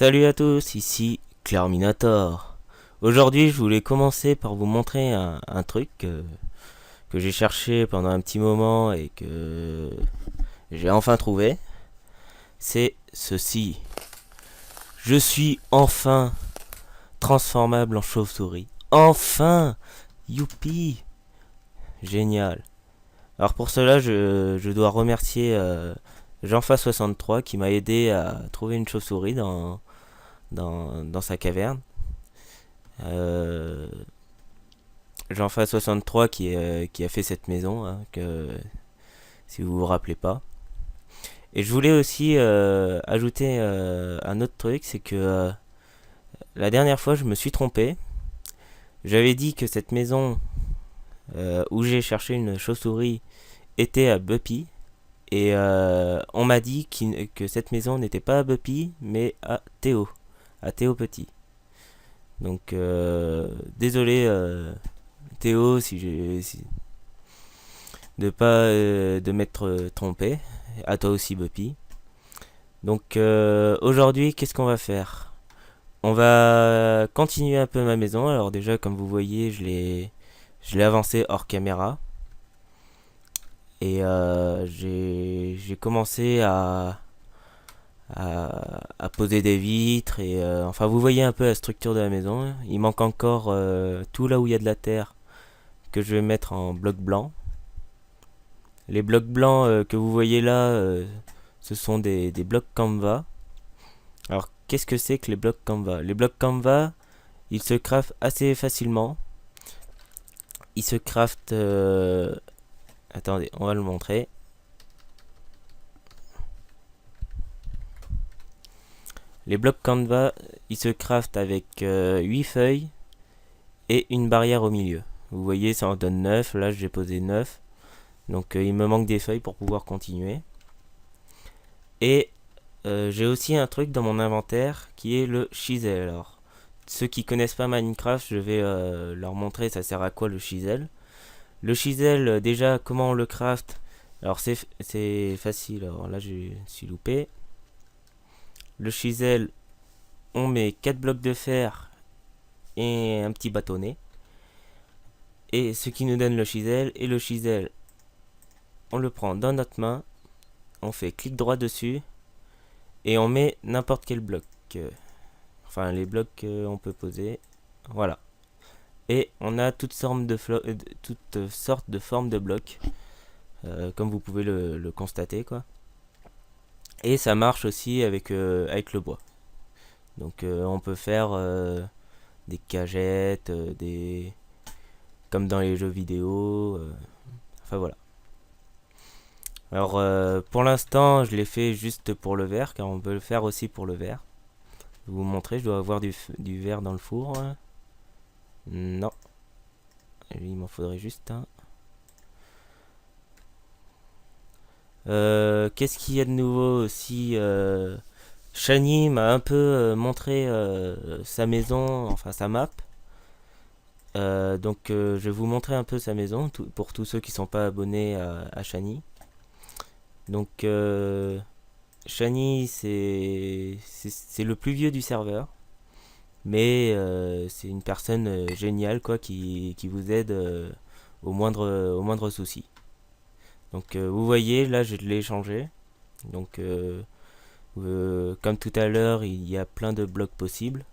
Salut à tous, ici Clarminator. Aujourd'hui, je voulais commencer par vous montrer un truc que j'ai cherché pendant un petit moment et que j'ai enfin trouvé. C'est ceci. Je suis enfin transformable en chauve-souris. Enfin! Youpi! Génial. Alors pour cela, je dois remercier Jeanfa63 qui m'a aidé à trouver une chauve-souris dans sa caverne. Euh, Jeanfa63 qui a fait cette maison, hein, si vous vous rappelez pas. Et je voulais aussi ajouter un autre truc, c'est que la dernière fois je me suis trompé. J'avais dit que cette maison où j'ai cherché une chauve-souris était à Buppy. Et on m'a dit que cette maison n'était pas à Buppy, mais à Théo Petit. Donc désolé Théo de pas de m'être trompé. À toi aussi Buppy. Donc aujourd'hui, qu'est-ce qu'on va faire? On va continuer un peu ma maison. Alors déjà, comme vous voyez, je l'ai avancé hors caméra. Et j'ai commencé à poser des vitres. Et enfin, vous voyez un peu la structure de la maison. Il manque encore tout là où il y a de la terre que je vais mettre en bloc blanc. Les blocs blancs que vous voyez là, ce sont des blocs Canva. Alors, qu'est-ce que c'est que les blocs Canva? Les blocs Canva, ils se craftent assez facilement. Ils se craftent... attendez, on va le montrer. Les blocs Canva, ils se craftent avec 8 feuilles et une barrière au milieu. Vous voyez, ça en donne 9. Là, j'ai posé 9. Donc, il me manque des feuilles pour pouvoir continuer. Et j'ai aussi un truc dans mon inventaire qui est le chisel. Alors, ceux qui connaissent pas Minecraft, je vais leur montrer ça sert à quoi le chisel. Le chisel, déjà, comment on le craft? Alors, c'est facile. Alors là, je suis loupé. Le chisel, on met 4 blocs de fer et un petit bâtonnet. Et ce qui nous donne le chisel. Et le chisel, on le prend dans notre main. On fait clic droit dessus. Et on met n'importe quel bloc. Enfin, les blocs qu'on peut poser. Voilà. Et on a toutes sortes de formes de blocs. Comme vous pouvez le constater, quoi. Et ça marche aussi avec le bois. Donc on peut faire des cagettes, comme dans les jeux vidéo. Enfin voilà. Alors pour l'instant, je l'ai fait juste pour le verre, car on peut le faire aussi pour le verre. Je vais vous montrer, je dois avoir du verre dans le four. Non. Il m'en faudrait juste un. Qu'est-ce qu'il y a de nouveau aussi Shani m'a un peu montré sa maison, enfin sa map. Donc je vais vous montrer un peu sa maison pour tous ceux qui sont pas abonnés à Shani. Donc Shani c'est le plus vieux du serveur, mais c'est une personne géniale quoi qui vous aide au moindre souci. Donc vous voyez là je l'ai changé. Donc comme tout à l'heure il y a plein de blocs possibles.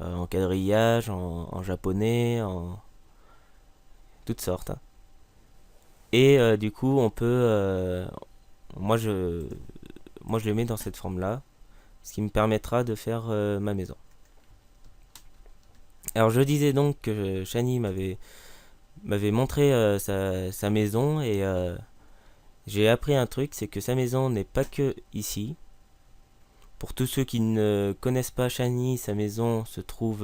En quadrillage, en japonais, en toutes sortes, hein. Et du coup, on peut. Moi, je le mets dans cette forme-là, ce qui me permettra de faire ma maison. Alors, je disais donc que Shani m'avait montré sa maison et j'ai appris un truc, c'est que sa maison n'est pas que ici. Pour tous ceux qui ne connaissent pas Shani, sa maison se trouve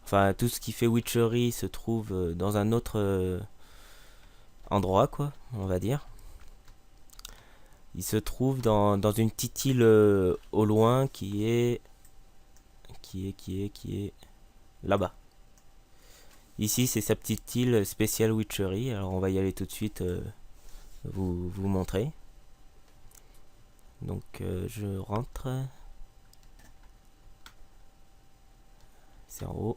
enfin tout ce qui fait witchery se trouve dans un autre endroit quoi, on va dire. Il se trouve dans une petite île au loin qui est là-bas. Ici c'est sa petite île spéciale witchery. Alors on va y aller tout de suite vous montrer. Donc je rentre. C'est en haut.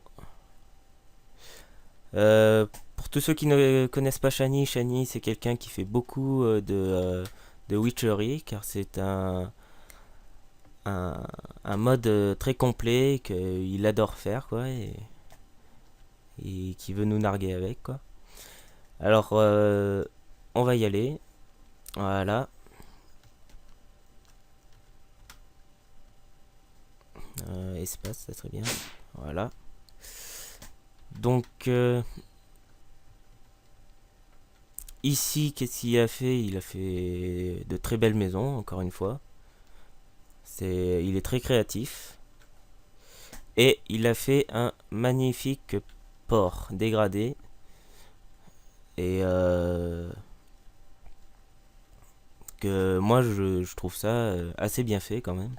Pour tous ceux qui ne connaissent pas Shani, Shani c'est quelqu'un qui fait beaucoup de witchery, car c'est un mode très complet qu'il adore faire, quoi, et qui veut nous narguer avec, quoi. Alors, on va y aller. Voilà. Espace, ça serait bien. Voilà. Donc, ici, qu'est-ce qu'il a fait? Il a fait de très belles maisons, encore une fois. Il est très créatif. Et il a fait un magnifique port dégradé. Et que moi, je trouve ça assez bien fait quand même.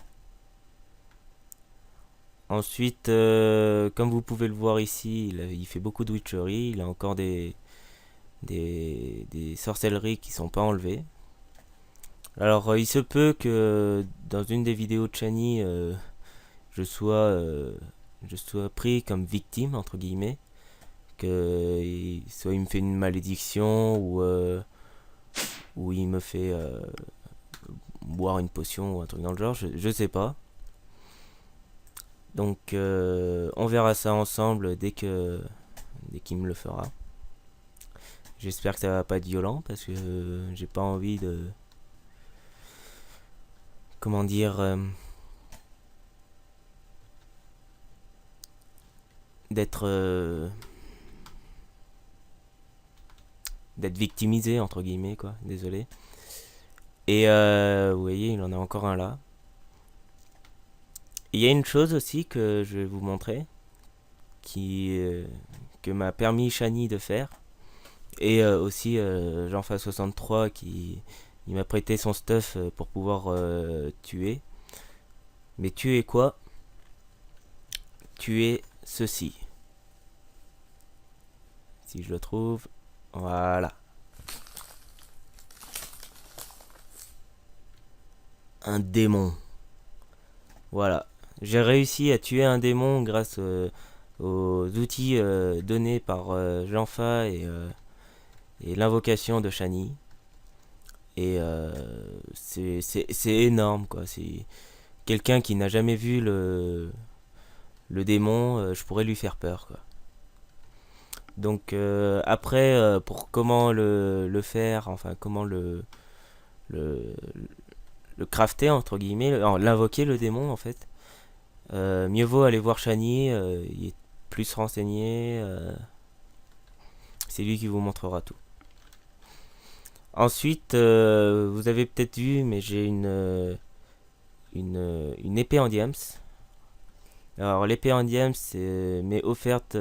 Ensuite, comme vous pouvez le voir ici, il fait beaucoup de witchery. Il a encore des sorcelleries qui sont pas enlevées. Alors, il se peut que dans une des vidéos de Chani, je sois, euh, je sois pris comme victime, entre guillemets. Soit il me fait une malédiction, ou il me fait boire une potion ou un truc dans le genre, je sais pas. Donc, on verra ça ensemble dès qu'il me le fera. J'espère que ça va pas être violent parce que j'ai pas envie de. Comment dire. D'être. D'être victimisé, entre guillemets, quoi. Désolé. Et vous voyez, il en a encore un là. Il y a une chose aussi que je vais vous montrer. Que m'a permis Shani de faire. Et aussi Jeanfa63 qui il m'a prêté son stuff pour pouvoir tuer. Mais tuer quoi? Tuer ceci. Si je le trouve. Voilà. Un démon. Voilà. J'ai réussi à tuer un démon grâce aux outils donnés par Jeanfa et l'invocation de Shani. Et c'est énorme, quoi. C'est quelqu'un qui n'a jamais vu le démon, je pourrais lui faire peur, quoi. Donc après, pour comment le faire, enfin comment le, le crafter, entre guillemets, l'invoquer le démon en fait, mieux vaut aller voir Shani, il est plus renseigné, c'est lui qui vous montrera tout. Ensuite, vous avez peut-être vu, mais j'ai une épée en diams. Alors l'épée en diams m'est offerte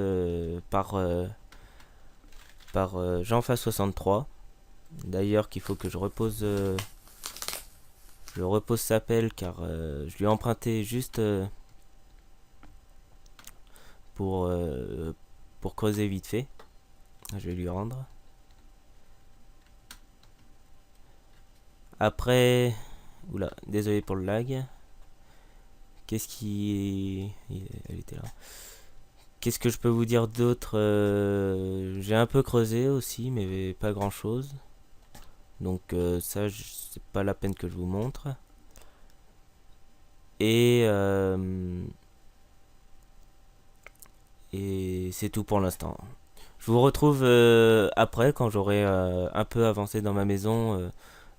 par Jeanfa63. D'ailleurs qu'il faut que je repose sa pelle car je lui ai emprunté juste pour, euh, pour creuser vite fait. Je vais lui rendre. Après, oula, désolé pour le lag. Qu'est-ce qui... Elle était là. Qu'est-ce que je peux vous dire d'autre? J'ai un peu creusé aussi, mais pas grand-chose. Donc ça, c'est pas la peine que je vous montre. Et c'est tout pour l'instant. Je vous retrouve après quand j'aurai un peu avancé dans ma maison.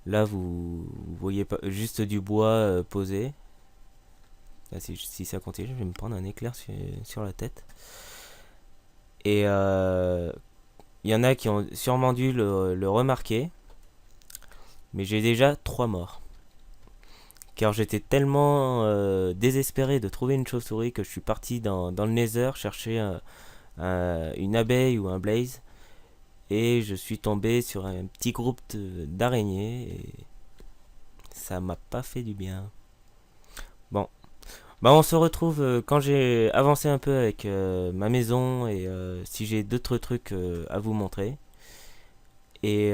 Là, vous voyez pas, juste du bois posé. Là, si ça continue, je vais me prendre un éclair sur la tête. Et il y en a qui ont sûrement dû le remarquer. Mais j'ai déjà 3 morts. Car j'étais tellement désespéré de trouver une chauve-souris que je suis parti dans le Nether chercher une abeille ou un blaze. Et je suis tombé sur un petit groupe d'araignées. Et ça m'a pas fait du bien. Bon. Bah on se retrouve quand j'ai avancé un peu avec ma maison et si j'ai d'autres trucs à vous montrer. Et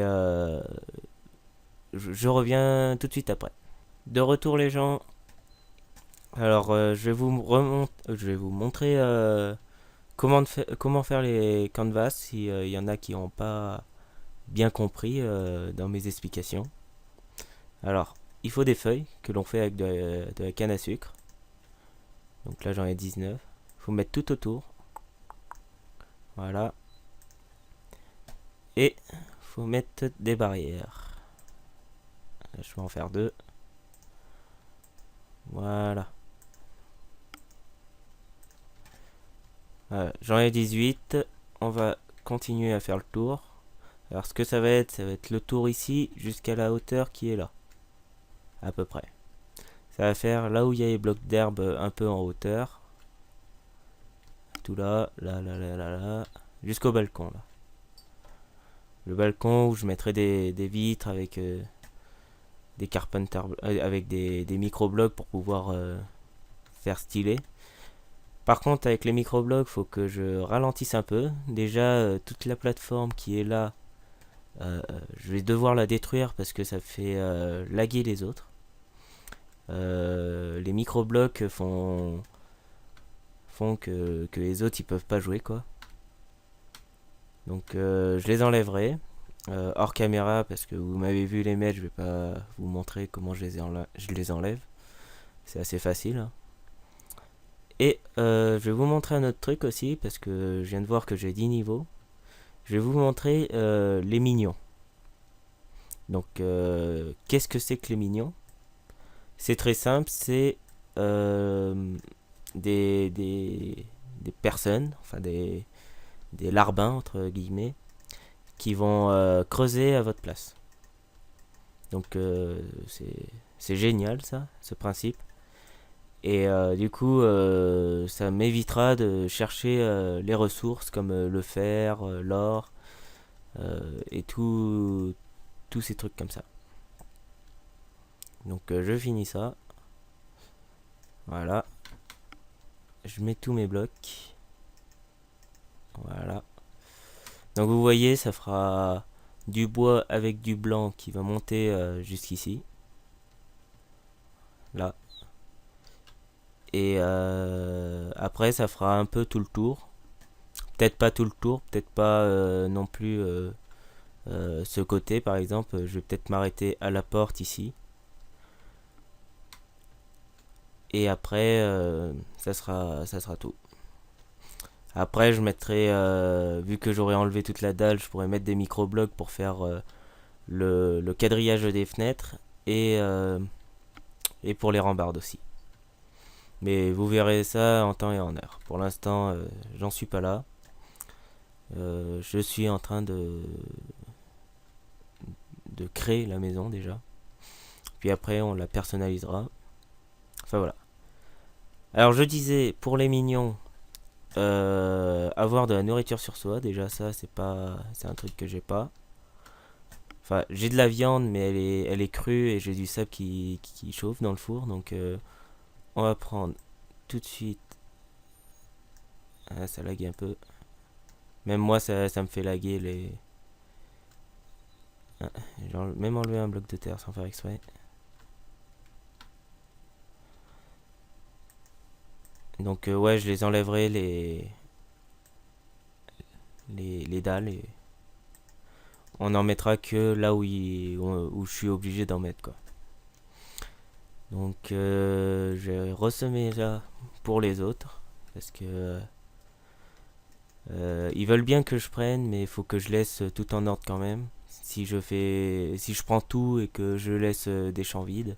je reviens tout de suite après. De retour les gens. Alors je vais vous montrer comment faire les canvas si y en a qui n'ont pas bien compris dans mes explications. Alors, il faut des feuilles que l'on fait avec de la canne à sucre. Donc là j'en ai 19. Il faut mettre tout autour. Voilà. Et il faut mettre des barrières. Je vais en faire 2. Voilà. J'en ai 18. On va continuer à faire le tour. Alors ce que ça va être le tour ici jusqu'à la hauteur qui est là. À peu près. Ça va faire là où il y a les blocs d'herbe un peu en hauteur. Tout là, là, jusqu'au balcon là. Le balcon où je mettrai des vitres avec des carpenter, avec des micro-blocs pour pouvoir faire stylé. Par contre, avec les micro-blocs, faut que je ralentisse un peu. Déjà, toute la plateforme qui est là, je vais devoir la détruire parce que ça fait laguer les autres. Les micro-blocs font que les autres ils peuvent pas jouer quoi. Donc je les enlèverai hors caméra parce que vous m'avez vu les mettre, je vais pas vous montrer comment je les enlève. C'est assez facile, hein. Et je vais vous montrer un autre truc aussi parce que je viens de voir que j'ai 10 niveaux. Je vais vous montrer les minions. Donc qu'est-ce que c'est que les minions? C'est très simple, c'est des, des, des personnes, enfin des larbins entre guillemets, qui vont creuser à votre place. Donc c'est génial ça, ce principe. Et du coup, ça m'évitera de chercher les ressources comme le fer, l'or et tous ces trucs comme ça. Donc je finis ça. Voilà. Je mets tous mes blocs. Voilà. Donc vous voyez, ça fera du bois avec du blanc qui va monter jusqu'ici. Là. Et après, ça fera un peu tout le tour. Peut-être pas tout le tour, peut-être pas non plus ce côté par exemple. Je vais peut-être m'arrêter à la porte ici. Et après, ça sera tout. Après, je mettrai, vu que j'aurai enlevé toute la dalle, je pourrais mettre des micro-blocs pour faire le quadrillage des fenêtres et pour les rambardes aussi. Mais vous verrez ça en temps et en heure. Pour l'instant, j'en suis pas là. Je suis en train de créer la maison déjà. Puis après, on la personnalisera. Enfin voilà. Alors je disais, pour les mignons, avoir de la nourriture sur soi, déjà ça, c'est un truc que j'ai pas. Enfin, j'ai de la viande, mais elle est crue et j'ai du sable qui chauffe dans le four. Donc on va prendre tout de suite. Ah, ça lag un peu. Même moi, ça me fait laguer les. Ah, genre, même enlever un bloc de terre sans faire exprès. Donc ouais, je les enlèverai les dalles et on en mettra que là où je suis obligé d'en mettre quoi. Donc je vais ressemer là pour les autres parce que ils veulent bien que je prenne, mais il faut que je laisse tout en ordre quand même. Si je prends tout et que je laisse des champs vides,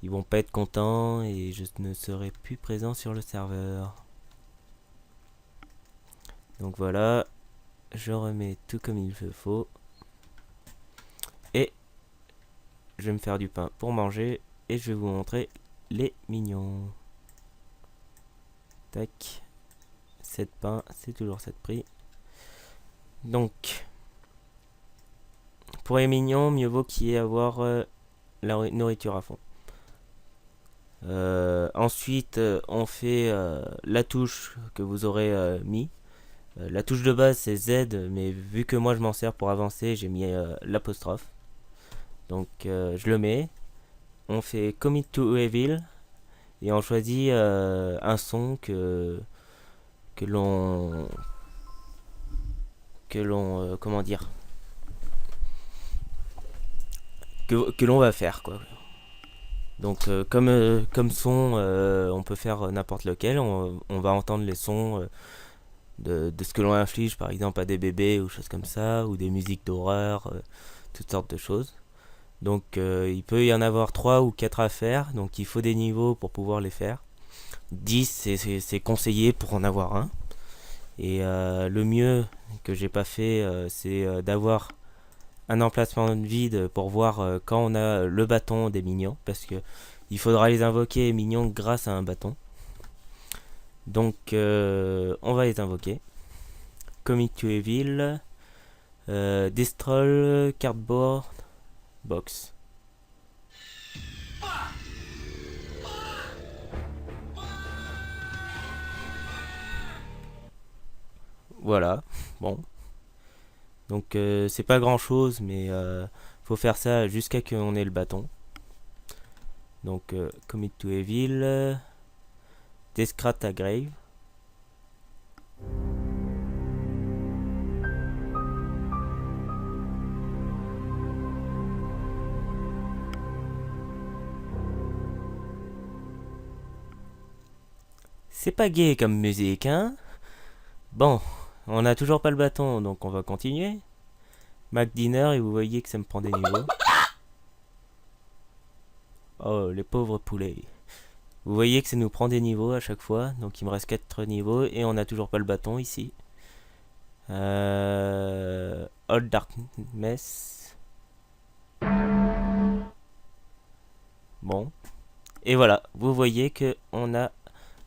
ils vont pas être contents et je ne serai plus présent sur le serveur. Donc voilà, je remets tout comme il faut et je vais me faire du pain pour manger et je vais vous montrer les mignons. Tac, 7 pains, c'est toujours 7 prix. Donc, pour les mignons, mieux vaut qu'il y ait avoir la nourriture à fond. Ensuite, on fait la touche que vous aurez mis. La touche de base c'est Z, mais vu que moi je m'en sers pour avancer, j'ai mis l'apostrophe. Donc je le mets. On fait Commit to Evil et on choisit un son que que l'on comment dire, que l'on va faire quoi. Donc comme son, on peut faire n'importe lequel. On va entendre les sons de ce que l'on inflige, par exemple à des bébés ou choses comme ça, ou des musiques d'horreur, toutes sortes de choses. Donc il peut y en avoir 3 ou 4 à faire, donc il faut des niveaux pour pouvoir les faire. 10 c'est conseillé pour en avoir un. Et le mieux que j'ai pas fait, c'est d'avoir un emplacement vide pour voir quand on a le bâton des minions, parce que il faudra les invoquer les minions grâce à un bâton. Donc on va les invoquer. Commit to Evil, Destroy Cardboard Box. Voilà, bon. Donc c'est pas grand chose, mais faut faire ça jusqu'à ce qu'on ait le bâton. Donc Commit to Evil, Desecrate a Grave. C'est pas gai comme musique, hein? Bon, on a toujours pas le bâton, donc on va continuer. Mac Dinner, et vous voyez que ça me prend des niveaux. Oh, les pauvres poulets. Vous voyez que ça nous prend des niveaux à chaque fois, donc il me reste 4 niveaux, et on a toujours pas le bâton ici. Old Darkness. Bon. Et voilà, vous voyez que on a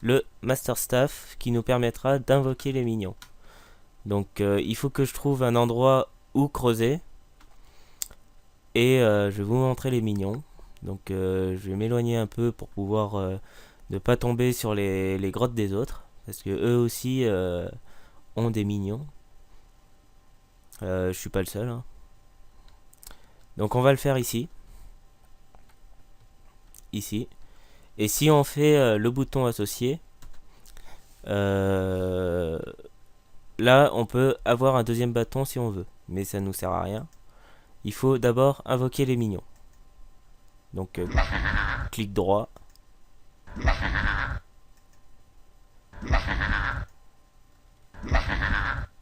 le Master Staff qui nous permettra d'invoquer les minions. Donc il faut que je trouve un endroit où creuser. Et je vais vous montrer les minions. Donc je vais m'éloigner un peu pour pouvoir ne pas tomber sur les grottes des autres. Parce que eux aussi ont des minions. Je suis pas le seul. Hein. Donc on va le faire ici. Ici. Et si on fait le bouton associé, là on peut avoir un deuxième bâton si on veut. Mais ça nous sert à rien. Il faut d'abord invoquer les minions. Donc clic droit.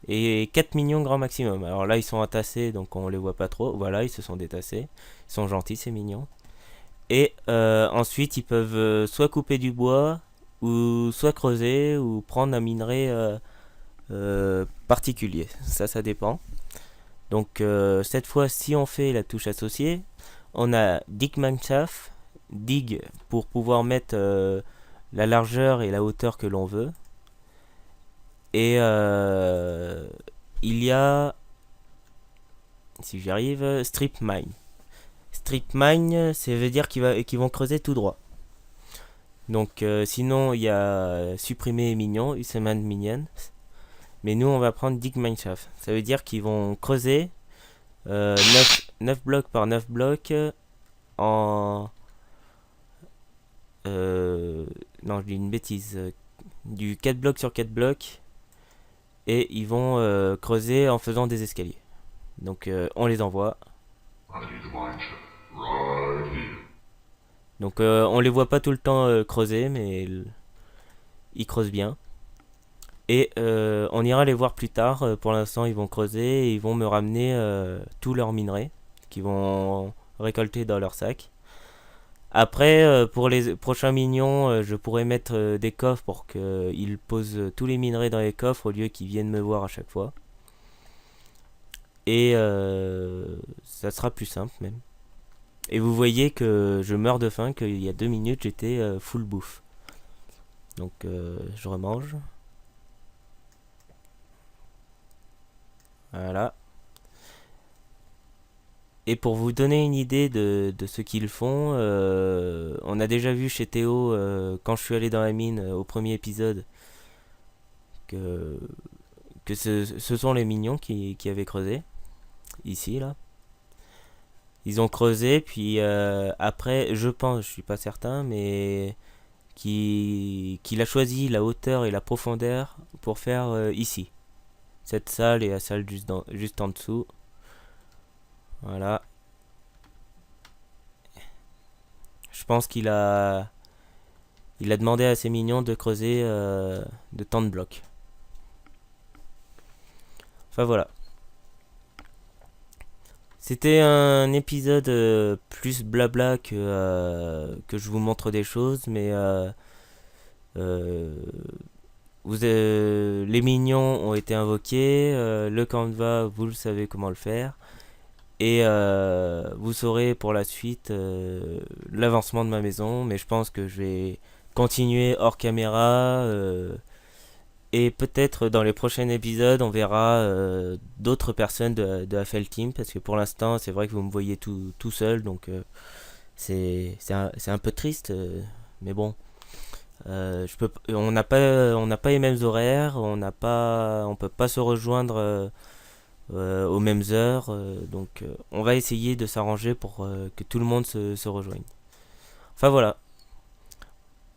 Et 4 minions grand maximum. Alors là ils sont entassés donc on les voit pas trop. Voilà, ils se sont détassés. Ils sont gentils ces mignons. Et ensuite ils peuvent soit couper du bois, ou soit creuser, ou prendre un minerai particulier. Ça dépend. Donc cette fois, si on fait la touche associée, on a Dig Mineshaft, Dig pour pouvoir mettre la largeur et la hauteur que l'on veut. Et il y a, si j'y arrive, Strip Mine. Strip Mine, ça veut dire qu'ils vont creuser tout droit. Donc sinon, il y a supprimer les minions, Usman Minions. Mais nous, on va prendre Dig Mineshaft. Ça veut dire qu'ils vont creuser 9 blocs par 9 blocs en... non, je dis une bêtise. Du 4 blocs sur 4 blocs. Et ils vont creuser en faisant des escaliers. Donc on les envoie. Donc on les voit pas tout le temps creuser, mais ils creusent bien. Et on ira les voir plus tard. Pour l'instant, ils vont creuser et ils vont me ramener tous leurs minerais qu'ils vont récolter dans leur sac. Après, pour les prochains minions, je pourrais mettre des coffres pour qu'ils posent tous les minerais dans les coffres au lieu qu'ils viennent me voir à chaque fois. Et ça sera plus simple même. Et vous voyez que je meurs de faim, qu'il y a 2 minutes j'étais full bouffe. Donc je remange. Voilà. Et pour vous donner une idée de ce qu'ils font, on a déjà vu chez Théo, quand je suis allé dans la mine au premier épisode, que ce sont les mignons qui avaient creusé. Ici, là. Ils ont creusé, puis après, je pense, je suis pas certain, mais qu'il a choisi la hauteur et la profondeur pour faire ici. Cette salle et la salle juste en dessous. Voilà. Je pense il a demandé à ses mignons de creuser de tant de blocs. Enfin voilà. C'était un épisode plus blabla que je vous montre des choses, mais euh, les mignons ont été invoqués, le Canva, vous le savez comment le faire, et vous saurez pour la suite l'avancement de ma maison, mais je pense que je vais continuer hors caméra, et peut-être dans les prochains épisodes, on verra d'autres personnes de la FL Team, parce que pour l'instant, c'est vrai que vous me voyez tout seul, donc c'est un peu triste, mais bon. On n'a pas les mêmes horaires, on peut pas se rejoindre aux mêmes heures, donc on va essayer de s'arranger pour que tout le monde se rejoigne. Enfin voilà.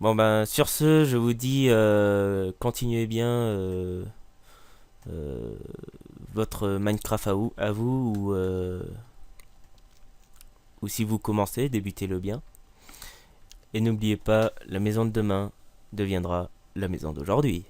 Bon ben sur ce, je vous dis continuez bien euh, votre Minecraft à vous ou si vous commencez, débutez-le bien. Et n'oubliez pas, la maison de demain deviendra la maison d'aujourd'hui.